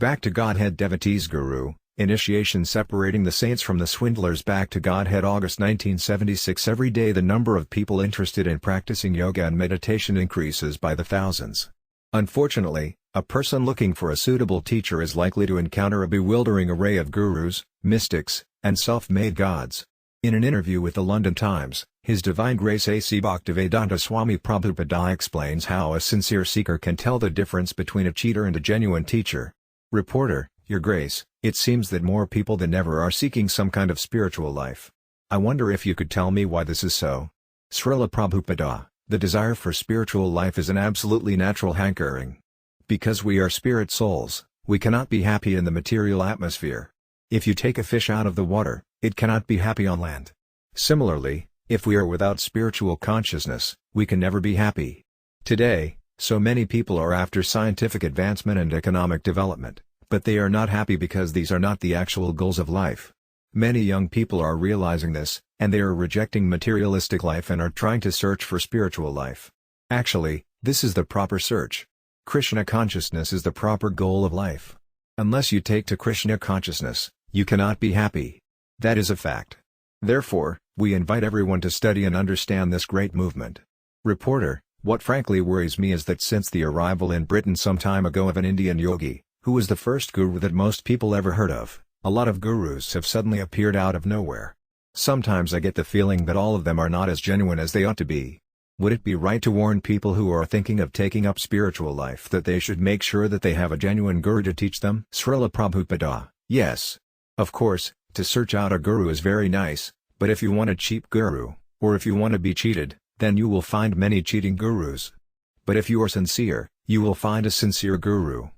Back to Godhead Devotees Guru, Initiation Separating the Saints from the Swindlers. Back to Godhead August 1976. Every day the number of people interested in practicing yoga and meditation increases by the thousands. Unfortunately, a person looking for a suitable teacher is likely to encounter a bewildering array of gurus, mystics, and self-made gods. In an interview with the London Times, His Divine Grace A.C. Bhaktivedanta Swami Prabhupada explains how a sincere seeker can tell the difference between a cheater and a genuine teacher. Reporter: Your Grace, it seems that more people than ever are seeking some kind of spiritual life. I wonder if you could tell me why this is so. Srila Prabhupada: The desire for spiritual life is an absolutely natural hankering. Because we are spirit souls, we cannot be happy in the material atmosphere. If you take a fish out of the water, it cannot be happy on land. Similarly, if we are without spiritual consciousness, we can never be happy. Today, so many people are after scientific advancement and economic development, but they are not happy because these are not the actual goals of life. Many young people are realizing this, and they are rejecting materialistic life and are trying to search for spiritual life. Actually, this is the proper search. Krishna consciousness is the proper goal of life. Unless you take to Krishna consciousness, you cannot be happy. That is a fact. Therefore, we invite everyone to study and understand this great movement. Reporter: What frankly worries me is that since the arrival in Britain some time ago of an Indian yogi, who was the first guru that most people ever heard of, a lot of gurus have suddenly appeared out of nowhere. Sometimes I get the feeling that all of them are not as genuine as they ought to be. Would it be right to warn people who are thinking of taking up spiritual life that they should make sure that they have a genuine guru to teach them? Srila Prabhupada: Yes. Of course, to search out a guru is very nice, but if you want a cheap guru, or if you want to be cheated, then you will find many cheating gurus. But if you are sincere, you will find a sincere guru.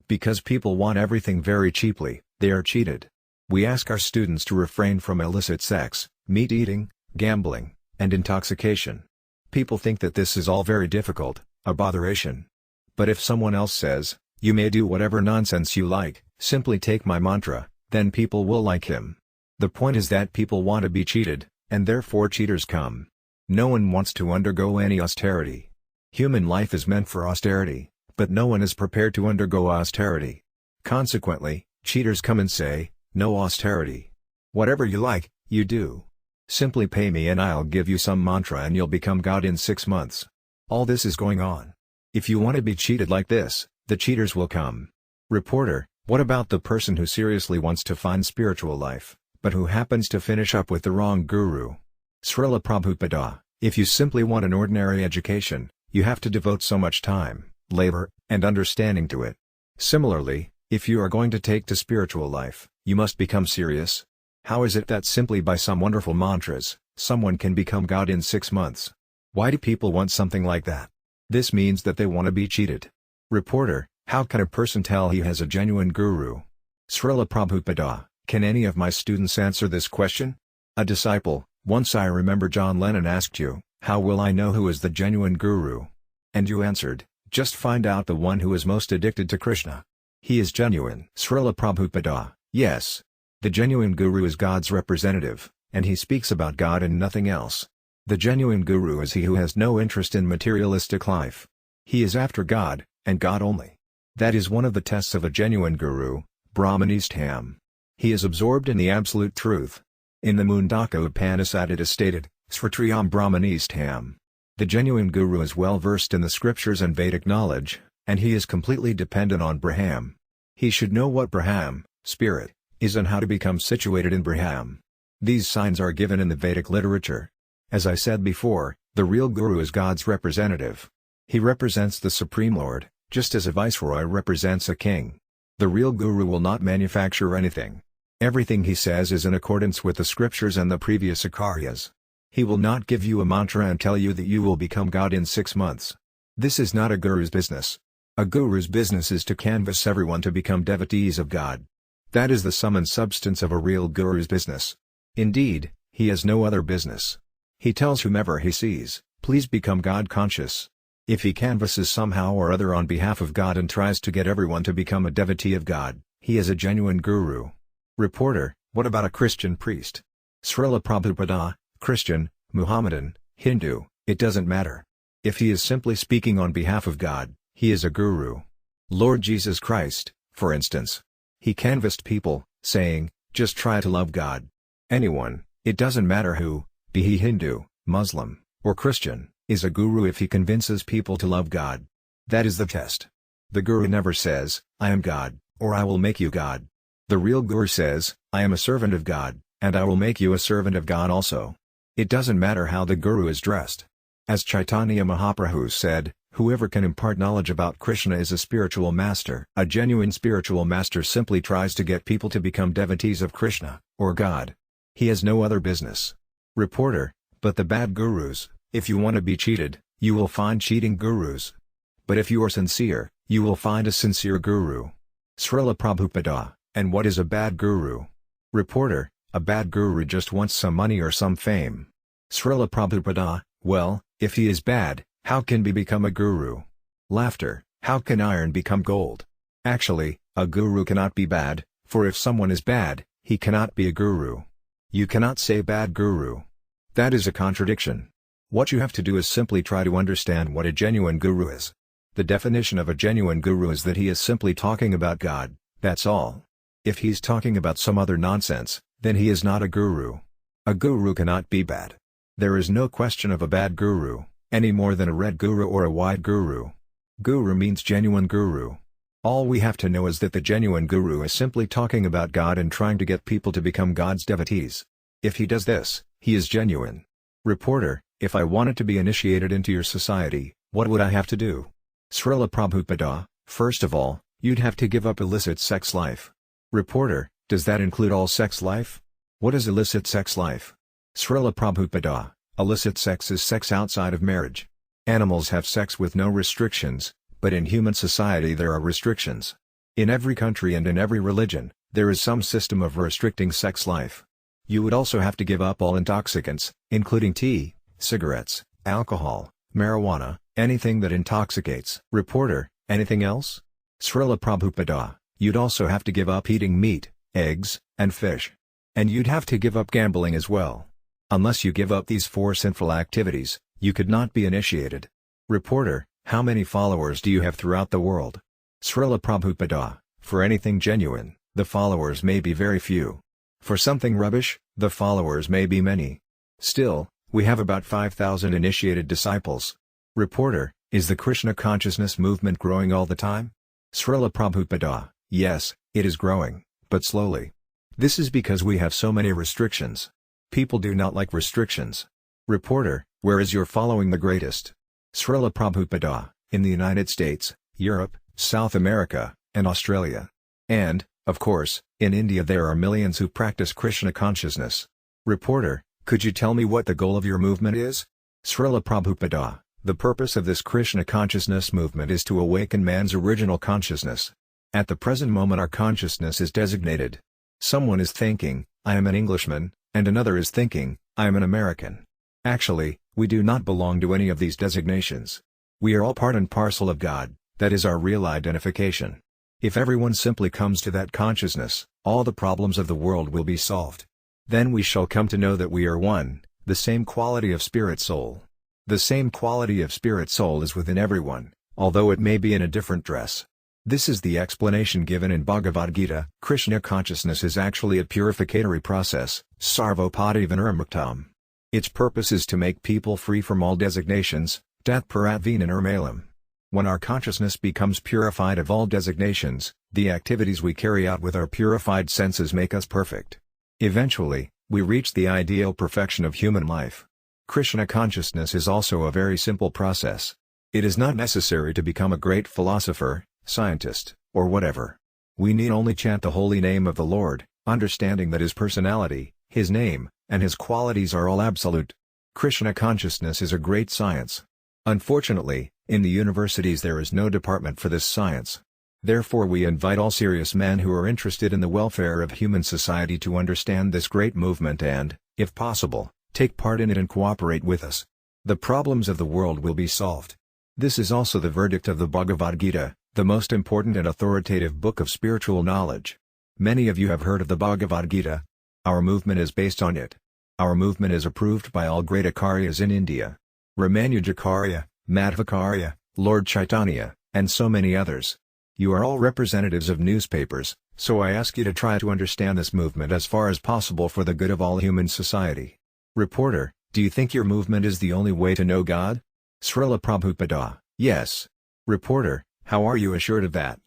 Because people want everything very cheaply, they are cheated. We ask our students to refrain from illicit sex, meat eating, gambling, and intoxication. People think that this is all very difficult, a botheration. But if someone else says, you may do whatever nonsense you like, simply take my mantra, then people will like him. The point is that people want to be cheated, and therefore cheaters come. No one wants to undergo any austerity. Human life is meant for austerity, but no one is prepared to undergo austerity. Consequently, cheaters come and say, no austerity. Whatever you like, you do. Simply pay me and I'll give you some mantra and you'll become God in 6 months. All this is going on. If you want to be cheated like this, the cheaters will come. Reporter: What about the person who seriously wants to find spiritual life, but who happens to finish up with the wrong guru? Srila Prabhupada: If you simply want an ordinary education, you have to devote so much time, labor, and understanding to it. Similarly, if you are going to take to spiritual life, you must become serious. How is it that simply by some wonderful mantras, someone can become God in 6 months? Why do people want something like that? This means that they want to be cheated. Reporter: How can a person tell he has a genuine guru? Srila Prabhupada: Can any of my students answer this question? A disciple: Once I remember John Lennon asked you, how will I know who is the genuine guru? And you answered, just find out the one who is most addicted to Krishna. He is genuine. Srila Prabhupada: Yes. The genuine guru is God's representative, and he speaks about God and nothing else. The genuine guru is he who has no interest in materialistic life. He is after God, and God only. That is one of the tests of a genuine guru, Brahmanistham. He is absorbed in the absolute truth. In the Mundaka Upanishad it is stated, Sritriyam Brahmanistham. The genuine guru is well versed in the scriptures and Vedic knowledge, and he is completely dependent on Braham. He should know what Braham, spirit, is and how to become situated in Braham. These signs are given in the Vedic literature. As I said before, the real guru is God's representative. He represents the Supreme Lord, just as a viceroy represents a king. The real guru will not manufacture anything. Everything he says is in accordance with the scriptures and the previous Acharyas. He will not give you a mantra and tell you that you will become God in 6 months. This is not a guru's business. A guru's business is to canvass everyone to become devotees of God. That is the sum and substance of a real guru's business. Indeed, he has no other business. He tells whomever he sees, please become God conscious. If he canvasses somehow or other on behalf of God and tries to get everyone to become a devotee of God, he is a genuine guru. Reporter: What about a Christian priest? Srila Prabhupada: Christian, Muhammadan, Hindu, it doesn't matter. If he is simply speaking on behalf of God, he is a guru. Lord Jesus Christ, For instance, he canvassed people, saying, "Just try to love God." Anyone, it doesn't matter who, be he Hindu, Muslim, or Christian, is a guru if he convinces people to love God. That is the test. The guru never says, "I am God," or "I will make you God." The real guru says, "I am a servant of God, and I will make you a servant of God also." It doesn't matter how the guru is dressed. As Chaitanya Mahaprabhu said, whoever can impart knowledge about Krishna is a spiritual master. A genuine spiritual master simply tries to get people to become devotees of Krishna, or God. He has no other business. Reporter: But the bad gurus, if you want to be cheated, you will find cheating gurus. But if you are sincere, you will find a sincere guru. Srila Prabhupada: And what is a bad guru? Reporter: A bad guru just wants some money or some fame. Srila Prabhupada: Well, if he is bad, how can he become a guru? Laughter: How can iron become gold? Actually, a guru cannot be bad, for if someone is bad, he cannot be a guru. You cannot say bad guru. That is a contradiction. What you have to do is simply try to understand what a genuine guru is. The definition of a genuine guru is that he is simply talking about God, that's all. If he's talking about some other nonsense, then he is not a guru. A guru cannot be bad. There is no question of a bad guru, any more than a red guru or a white guru. Guru means genuine guru. All we have to know is that the genuine guru is simply talking about God and trying to get people to become God's devotees. If he does this, he is genuine. Reporter: If I wanted to be initiated into your society, what would I have to do? Srila Prabhupada: First of all, you'd have to give up illicit sex life. Reporter: Does that include all sex life? What is illicit sex life? Srila Prabhupada: Illicit sex is sex outside of marriage. Animals have sex with no restrictions, but in human society there are restrictions. In every country and in every religion, there is some system of restricting sex life. You would also have to give up all intoxicants, including tea, cigarettes, alcohol, marijuana, anything that intoxicates. Reporter: Anything else? Srila Prabhupada: You'd also have to give up eating meat, eggs, and fish. And you'd have to give up gambling as well. Unless you give up these 4 sinful activities, you could not be initiated. Reporter: How many followers do you have throughout the world? Srila Prabhupada: For anything genuine, the followers may be very few. For something rubbish, the followers may be many. Still, we have about 5,000 initiated disciples. Reporter: Is the Krishna consciousness movement growing all the time? Srila Prabhupada: Yes, it is growing, but slowly. This is because we have so many restrictions. People do not like restrictions. Reporter: Where is your following the greatest? Srila Prabhupada: In the United States, Europe, South America, and Australia. And, of course, in India there are millions who practice Krishna consciousness. Reporter: Could you tell me what the goal of your movement is? Srila Prabhupada: The purpose of this Krishna consciousness movement is to awaken man's original consciousness. At the present moment our consciousness is designated. Someone is thinking, "I am an Englishman," and another is thinking, "I am an American." Actually, we do not belong to any of these designations. We are all part and parcel of God, that is our real identification. If everyone simply comes to that consciousness, all the problems of the world will be solved. Then we shall come to know that we are one, the same quality of spirit soul. The same quality of spirit soul is within everyone, although it may be in a different dress. This is the explanation given in Bhagavad Gita. Krishna consciousness is actually a purificatory process, sarvopati vinirmuktam. Its purpose is to make people free from all designations, tat paratvina nirmalam. When our consciousness becomes purified of all designations, the activities we carry out with our purified senses make us perfect. Eventually, we reach the ideal perfection of human life. Krishna consciousness is also a very simple process. It is not necessary to become a great philosopher, scientist, or whatever. We need only chant the holy name of the Lord, understanding that His personality, His name, and His qualities are all absolute. Krishna consciousness is a great science. Unfortunately, in the universities there is no department for this science. Therefore we invite all serious men who are interested in the welfare of human society to understand this great movement and, if possible, take part in it and cooperate with us. The problems of the world will be solved. This is also the verdict of the Bhagavad Gita, the most important and authoritative book of spiritual knowledge. Many of you have heard of the Bhagavad Gita. Our movement is based on it. Our movement is approved by all great acharyas in India. Ramanujacharya, Madhvacharya, Lord Chaitanya, and so many others. You are all representatives of newspapers, so I ask you to try to understand this movement as far as possible for the good of all human society. Reporter, do you think your movement is the only way to know God? Srila Prabhupada, yes. Reporter, how are you assured of that?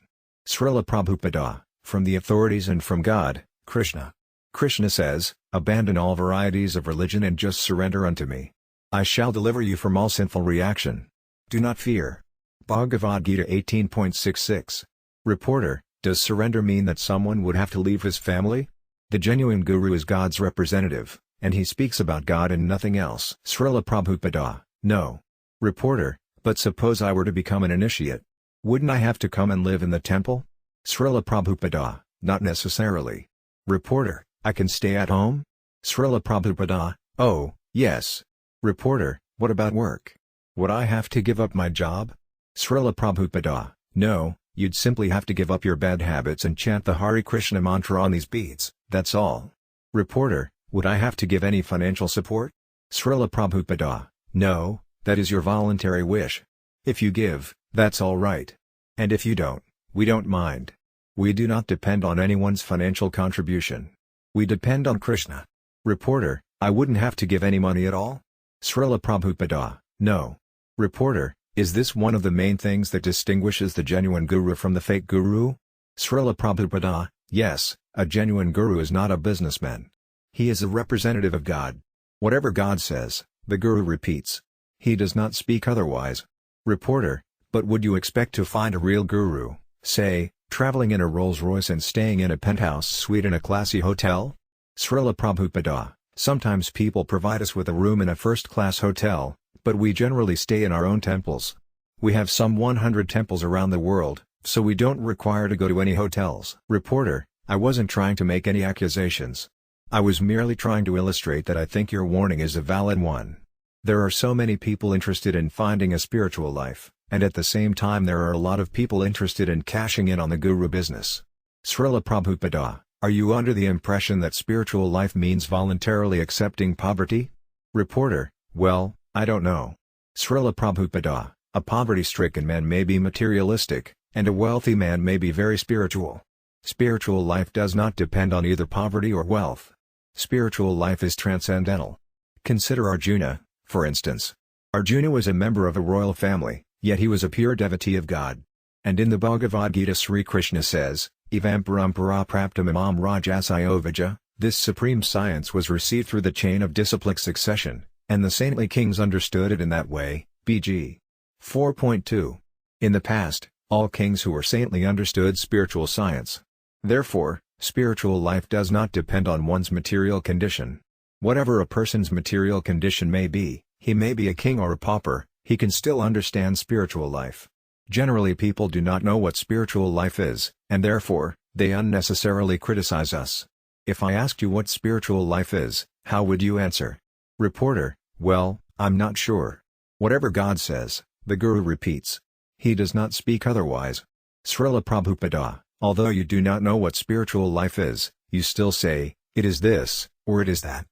Srila Prabhupada, from the authorities and from God, Krishna. Krishna says, abandon all varieties of religion and just surrender unto me. I shall deliver you from all sinful reaction. Do not fear. Bhagavad Gita 18.66. Reporter, does surrender mean that someone would have to leave his family? The genuine guru is God's representative, and he speaks about God and nothing else. Srila Prabhupada, no. Reporter, but suppose I were to become an initiate. Wouldn't I have to come and live in the temple? Srila Prabhupada, not necessarily. Reporter, I can stay at home? Srila Prabhupada, oh, yes. Reporter, what about work? Would I have to give up my job? Srila Prabhupada, no, you'd simply have to give up your bad habits and chant the Hare Krishna mantra on these beads, that's all. Reporter, would I have to give any financial support? Srila Prabhupada, no, that is your voluntary wish. If you give, that's all right. And if you don't, we don't mind. We do not depend on anyone's financial contribution. We depend on Krishna. Reporter, I wouldn't have to give any money at all? Srila Prabhupada, no. Reporter, is this one of the main things that distinguishes the genuine guru from the fake guru? Srila Prabhupada, yes, a genuine guru is not a businessman. He is a representative of God. Whatever God says, the guru repeats. He does not speak otherwise. Reporter, but would you expect to find a real guru, say, traveling in a Rolls-Royce and staying in a penthouse suite in a classy hotel? Srila Prabhupada, sometimes people provide us with a room in a first-class hotel, but we generally stay in our own temples. We have some 100 temples around the world, so we don't require to go to any hotels. Reporter, I wasn't trying to make any accusations. I was merely trying to illustrate that I think your warning is a valid one. There are so many people interested in finding a spiritual life, and at the same time there are a lot of people interested in cashing in on the guru business. Srila Prabhupada, are you under the impression that spiritual life means voluntarily accepting poverty? Reporter, well, I don't know. Srila Prabhupada, a poverty-stricken man may be materialistic, and a wealthy man may be very spiritual. Spiritual life does not depend on either poverty or wealth. Spiritual life is transcendental. Consider Arjuna, for instance. Arjuna was a member of a royal family, yet he was a pure devotee of God. And in the Bhagavad Gita Sri Krishna says, Evam parampara praptam imam rajasayovija, this supreme science was received through the chain of disciplic succession, and the saintly kings understood it in that way, BG 4.2. In the past, all kings who were saintly understood spiritual science. Therefore, spiritual life does not depend on one's material condition. Whatever a person's material condition may be, he may be a king or a pauper, he can still understand spiritual life. Generally people do not know what spiritual life is, and therefore, they unnecessarily criticize us. If I asked you what spiritual life is, how would you answer? Reporter, well, I'm not sure. Whatever God says, the guru repeats. He does not speak otherwise. Srila Prabhupada, although you do not know what spiritual life is, you still say, it is this, or it is that.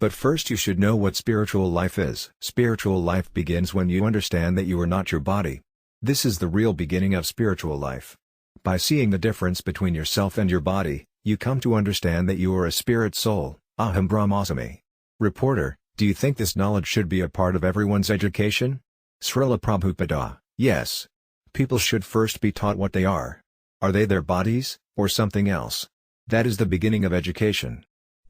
But first you should know what spiritual life is. Spiritual life begins when you understand that you are not your body. This is the real beginning of spiritual life. By seeing the difference between yourself and your body, you come to understand that you are a spirit soul, Aham Brahmasmi. Reporter, do you think this knowledge should be a part of everyone's education? Srila Prabhupada, yes. People should first be taught what they are. Are they their bodies, or something else? That is the beginning of education.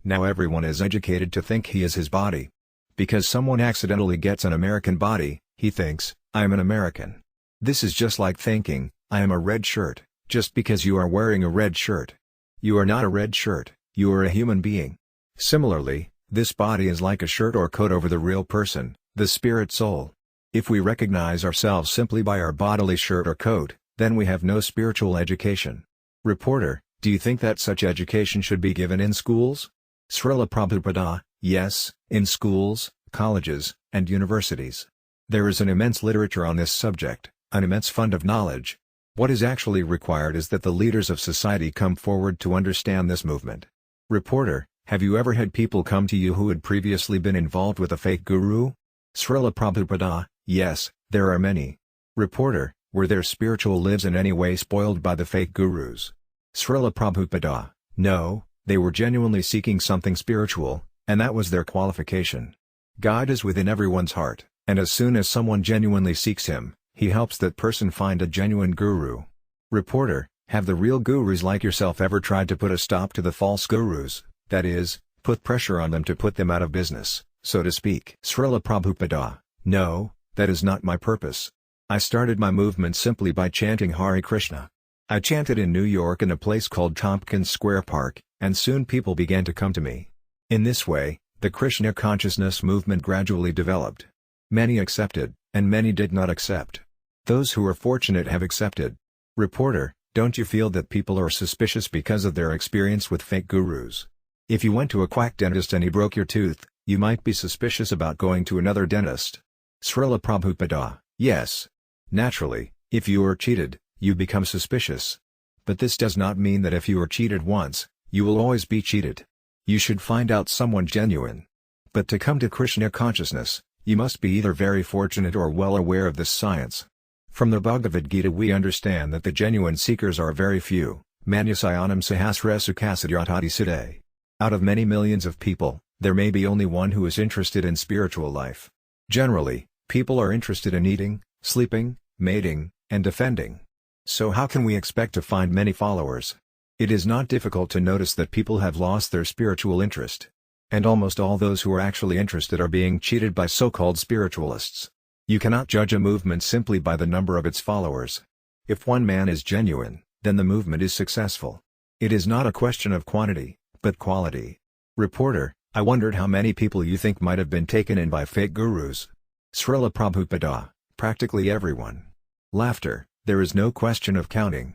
Now everyone is educated to think he is his body. Because someone accidentally gets an American body, he thinks, I am an American. This is just like thinking, I am a red shirt, just because you are wearing a red shirt. You are not a red shirt, you are a human being. Similarly, this body is like a shirt or coat over the real person, the spirit soul. If we recognize ourselves simply by our bodily shirt or coat, then we have no spiritual education. Reporter, do you think that such education should be given in schools? Srila Prabhupada, yes, in schools, colleges, and universities. There is an immense literature on this subject, an immense fund of knowledge. What is actually required is that the leaders of society come forward to understand this movement. Reporter, have you ever had people come to you who had previously been involved with a fake guru? Srila Prabhupada, yes, there are many. Reporter, Were their spiritual lives in any way spoiled by the fake gurus? Srila Prabhupada: no, they were genuinely seeking something spiritual, and that was their qualification. God is within everyone's heart, and as soon as someone genuinely seeks Him, He helps that person find a genuine guru. Reporter: have the real gurus like yourself ever tried to put a stop to the false gurus, that is, put pressure on them to put them out of business, so to speak? Srila Prabhupada: no, that is not my purpose. I started my movement simply by chanting Hare Krishna. I chanted in New York in a place called Tompkins Square Park, and soon people began to come to me. In this way, the Krishna consciousness movement gradually developed. Many accepted, and many did not accept. Those who were fortunate have accepted. Reporter: don't you feel that people are suspicious because of their experience with fake gurus? If you went to a quack dentist and he broke your tooth, you might be suspicious about going to another dentist. Srila Prabhupada: yes. Naturally, if you are cheated, you become suspicious. But this does not mean that if you are cheated once, you will always be cheated. You should find out someone genuine. But to come to Krishna consciousness, you must be either very fortunate or well aware of this science. From the Bhagavad Gita we understand that the genuine seekers are very few. Manyasayanam sahasrasu kasadyatadi siddhe. Out of many millions of people, there may be only one who is interested in spiritual life. Generally, people are interested in eating, sleeping, mating, and defending. So how can we expect to find many followers? It is not difficult to notice that people have lost their spiritual interest. And almost all those who are actually interested are being cheated by so-called spiritualists. You cannot judge a movement simply by the number of its followers. If one man is genuine, then the movement is successful. It is not a question of quantity, but quality. Reporter: I wondered how many people you think might have been taken in by fake gurus. Srila Prabhupada: practically everyone. Laughter: there is no question of counting.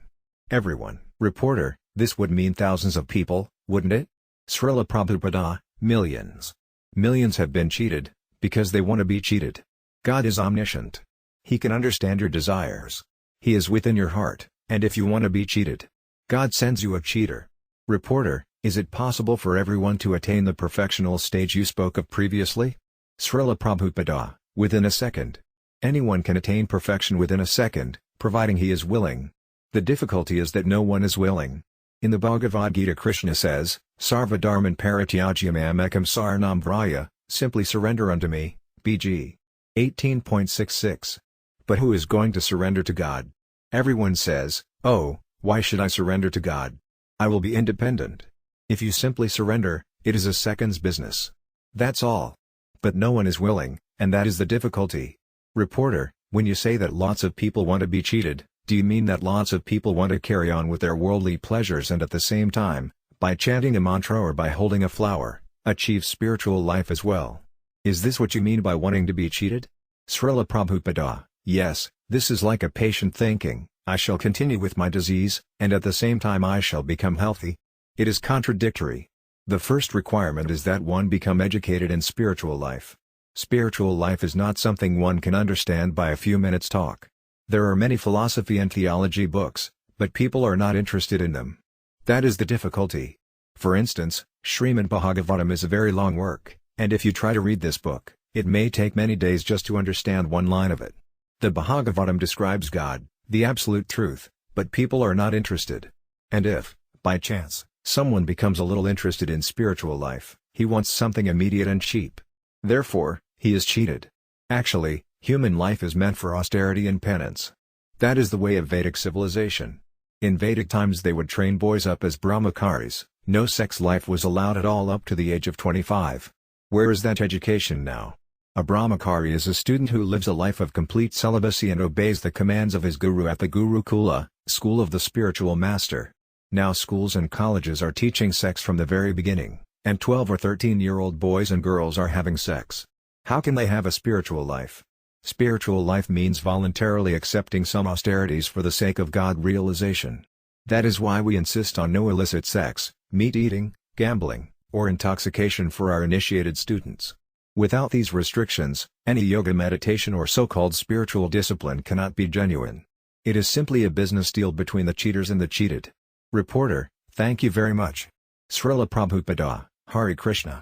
Everyone. Reporter: this would mean thousands of people, wouldn't it? Srila Prabhupada: millions. Millions have been cheated, because they want to be cheated. God is omniscient. He can understand your desires. He is within your heart, and if you want to be cheated, God sends you a cheater. Reporter: is it possible for everyone to attain the perfectional stage you spoke of previously? Srila Prabhupada: within a second. Anyone can attain perfection within a second, providing he is willing. The difficulty is that no one is willing. In the Bhagavad Gita Krishna says, Sarva dharman parityajya mamekam saranam vraya, simply surrender unto me, BG. 18.66. But who is going to surrender to God? Everyone says, oh, why should I surrender to God? I will be independent. If you simply surrender, it is a second's business. That's all. But no one is willing, and that is the difficulty. Reporter: when you say that lots of people want to be cheated, do you mean that lots of people want to carry on with their worldly pleasures and at the same time, by chanting a mantra or by holding a flower, achieve spiritual life as well? Is this what you mean by wanting to be cheated? Srila Prabhupada: yes, this is like a patient thinking, I shall continue with my disease, and at the same time I shall become healthy. It is contradictory. The first requirement is that one become educated in spiritual life. Spiritual life is not something one can understand by a few minutes talk. There are many philosophy and theology books, but people are not interested in them. That is the difficulty. For instance, Srimad Bhagavatam is a very long work, and if you try to read this book, it may take many days just to understand one line of it. The Bhagavatam describes God, the absolute truth, but people are not interested. And if, by chance, someone becomes a little interested in spiritual life, he wants something immediate and cheap. Therefore, he is cheated. Actually, human life is meant for austerity and penance. That is the way of Vedic civilization. In Vedic times they would train boys up as brahmacharis, no sex life was allowed at all up to the age of 25. Where is that education now? A brahmachari is a student who lives a life of complete celibacy and obeys the commands of his guru at the Gurukula, school of the spiritual master. Now schools and colleges are teaching sex from the very beginning, and 12 or 13-year-old boys and girls are having sex. How can they have a spiritual life? Spiritual life means voluntarily accepting some austerities for the sake of God realization. That is why we insist on no illicit sex, meat eating, gambling, or intoxication for our initiated students. Without these restrictions, any yoga meditation or so-called spiritual discipline cannot be genuine. It is simply a business deal between the cheaters and the cheated. Reporter: thank you very much. Srila Prabhupada: Hare Krishna.